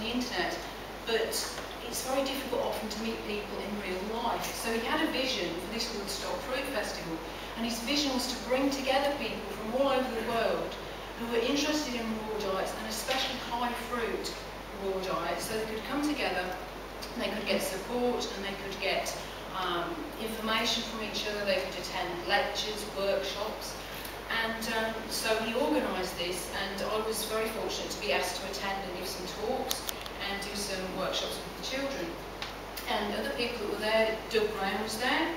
the internet, but it's very difficult often to meet people in real life. So he had a vision for this Woodstock Fruit Festival, and his vision was to bring together people from all over the world who were interested in raw diets, and especially high fruit raw diets, so they could come together, and they could get support, and they could get information from each other, they could attend lectures, workshops, and so he organised this, and I was very fortunate to be asked to attend and give some talks and do some workshops with the children. And other people that were there, Doug Graham was there,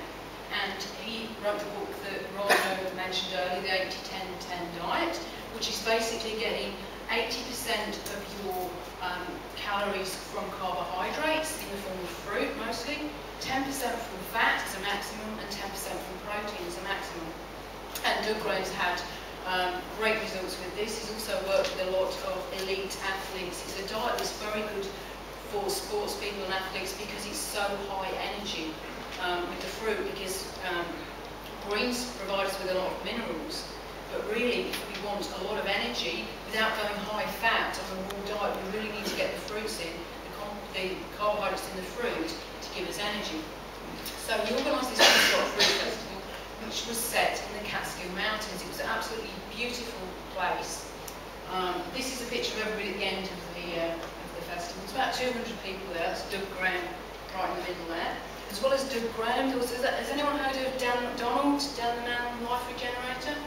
and he wrote the book that Rhino mentioned earlier, the 80-10-10 diet, which is basically getting 80% of your calories from carbohydrates in the form of fruit mostly, 10% from fat as a maximum, and 10% from protein as a maximum. And Doug Graham's had great results with this. He's also worked with a lot of elite athletes. It's a diet that's very good for sports people and athletes because it's so high energy with the fruit, because greens provide us with a lot of minerals. But really, if we want a lot of energy without going high fat on a raw diet, we really need to get the fruits in, the carbohydrates in the fruit, to give us energy. So he organised this Woodstock Fruit Festival, which was set in the Catskill Mountains. It was an absolutely beautiful place. This is a picture of everybody at the end of the festival. There's about 200 people there. That's Doug Graham right in the middle there. As well as Doug Graham, has anyone heard of Dan McDonald, Dan the Man Life Regenerator?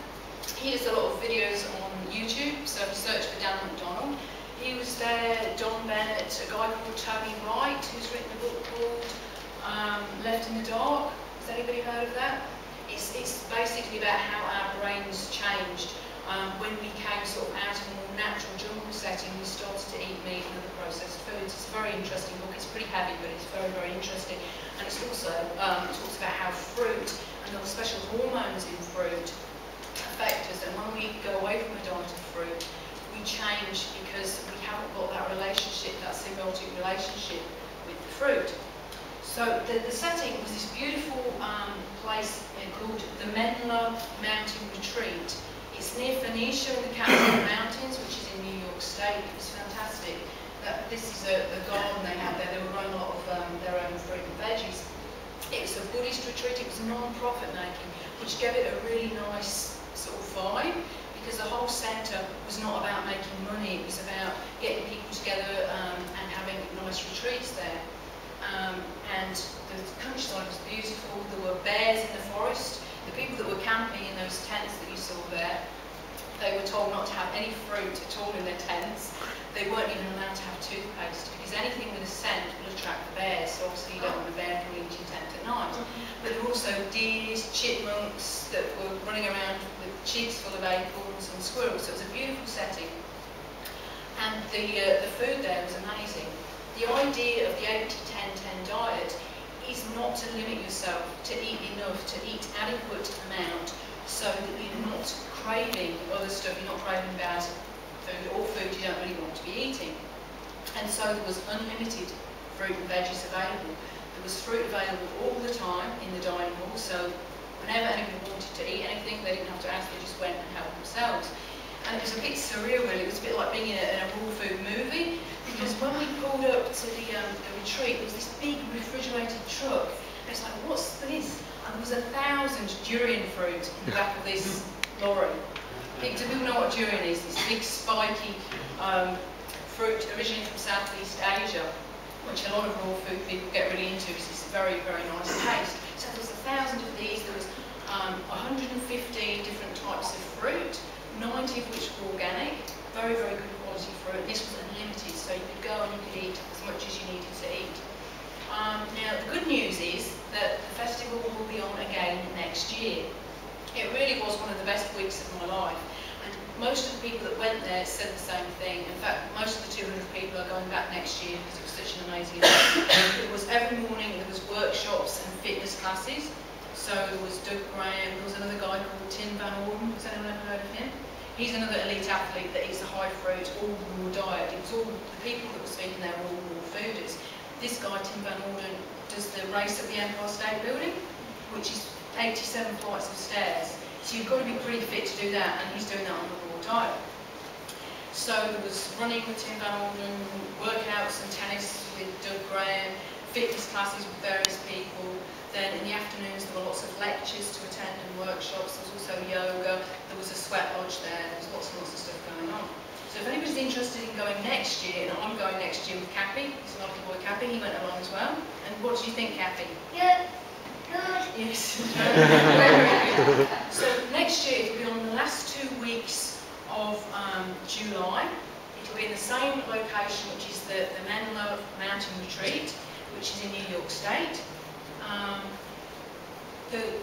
He does a lot of videos on YouTube, so if you search for Dan McDonald. He was there, Don Bennett, a guy called Tony Wright, who's written a book called Left in the Dark. Has anybody heard of that? It's basically about how our brains changed when we came sort of out of a more natural jungle setting. We started to eat meat and other processed foods. It's a very interesting book. It's pretty heavy, but it's very, very interesting. And it's also talks about how fruit and the special hormones in fruit affect us. And when we go away from a diet of fruit, we change because we haven't got that relationship, that symbiotic relationship with the fruit. So the setting was this beautiful place called the Menla Mountain Retreat. It's near Phoenicia in the Catskill Mountains, which is in New York State. It was fantastic. This is the garden they had there. They were growing a lot of their own fruit and veggies. It was a Buddhist retreat. It was non-profit making, which gave it a really nice sort of vibe, because the whole centre was not about making money. It was about getting people together and having nice retreats there. And the countryside was beautiful. There were bears in the forest. The people that were camping in those tents that you saw there, they were told not to have any fruit at all in their tents. They weren't even allowed to have toothpaste, because anything with a scent will attract the bears. So obviously you don't want a bear coming into your tent at night. But there were also deer, chipmunks that were running around with cheeks full of acorns and squirrels. So it was a beautiful setting. And the food there was amazing. The idea of the 80-10-10 diet is not to limit yourself, to eat enough, to eat adequate amount, so that you're not craving other stuff, you're not craving bad food or food you don't really want to be eating. And so there was unlimited fruit and veggies available. There was fruit available all the time in the dining hall, so whenever anybody wanted to eat anything, they didn't have to ask, they just went and helped themselves. And it was a bit surreal, really. It was a bit like being in a raw food movie, because when we pulled up to the retreat, there was this big refrigerated truck. And it's like, what's this? And there was 1,000 durian fruit in the back of this lorry. Do people know what durian is? This big spiky fruit originally from Southeast Asia, which a lot of raw food people get really into, because it's a very, very nice taste. So there was 1,000 of these. There was 150 different types of fruit, 90 of which were organic, very, very good quality fruit. This was unlimited, so you could go and you could eat as much as you needed to eat. Now, the good news is that the festival will be on again next year. It really was one of the best weeks of my life, and most of the people that went there said the same thing. In fact, most of the 200 people are going back next year because it was such an amazing event. It was every morning, there was workshops and fitness classes. So there was Doug Graham, there was another guy called Tim Van Orden. Has anyone ever heard of him? He's another elite athlete that eats a high fruit, all raw diet. It was all the people that were speaking there were all raw fooders. This guy, Tim Van Orden, does the race at the Empire State Building, which is 87 flights of stairs. So you've got to be pretty fit to do that, and he's doing that on a raw diet. So there was running with Tim Van Orden, workouts with Doug Graham, fitness classes with various people. Then in the afternoons there were lots of lectures to attend and workshops. There was also yoga, there was a sweat lodge there, there was lots and lots of stuff going on. So if anybody's interested in going next year, and I'm going next year with Cappy, he's a lovely boy Cappy, he went along as well. And what did you think, Cappy? Good. Good. Yes. Very good. So next year it'll be on the last 2 weeks of July. It'll be in the same location, which is the Menlo Mountain Retreat, which is in New York State.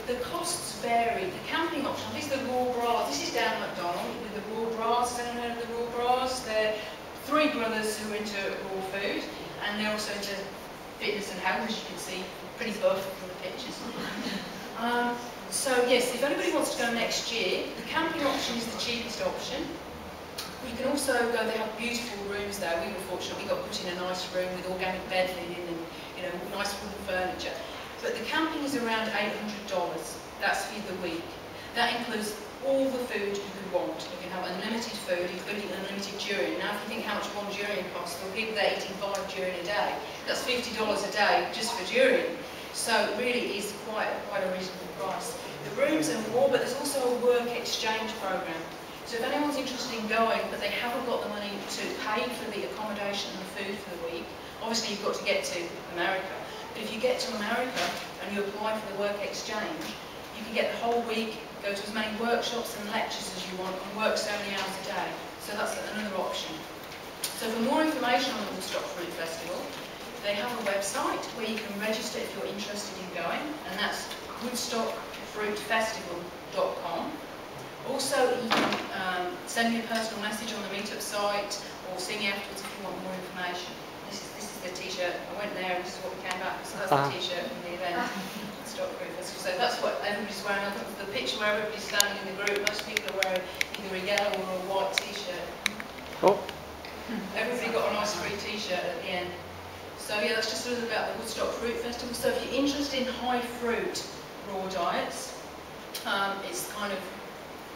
The costs vary. The camping option, these are the raw bras. This is down at McDonald with the raw bras. Has anyone heard of the raw bras? They're 3 brothers who are into raw food, and they're also into fitness and health, as you can see, pretty buff from the pictures. So yes, if anybody wants to go next year, the camping option is the cheapest option. You can also go, they have beautiful rooms there. We were fortunate, we got put in a nice room with organic bed linen and, you know, nice wooden furniture. But the camping is around $800. That's for the week. That includes all the food you could want. You can have unlimited food, including unlimited durian. Now, if you think how much one durian costs, well, people that are eating 5 durian a day, that's $50 a day just for durian. So it really is quite a reasonable price. The rooms are more, but there's also a work exchange program. So if anyone's interested in going, but they haven't got the money to pay for the accommodation and the food for the week, obviously you've got to get to America. But if you get to America and you apply for the work exchange, you can get the whole week, go to as many workshops and lectures as you want, and work so many hours a day. So that's another option. So for more information on the Woodstock Fruit Festival, they have a website where you can register if you're interested in going, and that's woodstockfruitfestival.com. Also, you can send me a personal message on the meetup site, or see me afterwards if you want more information. This is the t-shirt. I went there and this is what we came back. So that's the t-shirt from the event, Woodstock Fruit Festival. So that's what everybody's wearing. I think the picture where everybody's standing in the group, most people are wearing either a yellow or a white t-shirt. Oh. Everybody got a nice free t-shirt at the end. So yeah, that's just a little about the Woodstock Fruit Festival. So if you're interested in high fruit raw diets, it's kind of,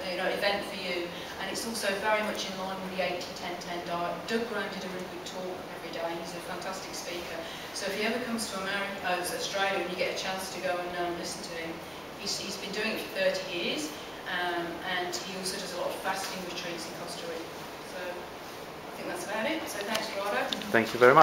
you know, event for you, and it's also very much in line with the 80-10-10 diet. Doug Graham did a really good talk every day. He's a fantastic speaker. So if he ever comes to Australia, and you get a chance to go and listen to him, he's been doing it for 30 years, and he also does a lot of fasting retreats in Costa Rica. So I think that's about it. So thanks, Rado. Thank you very much.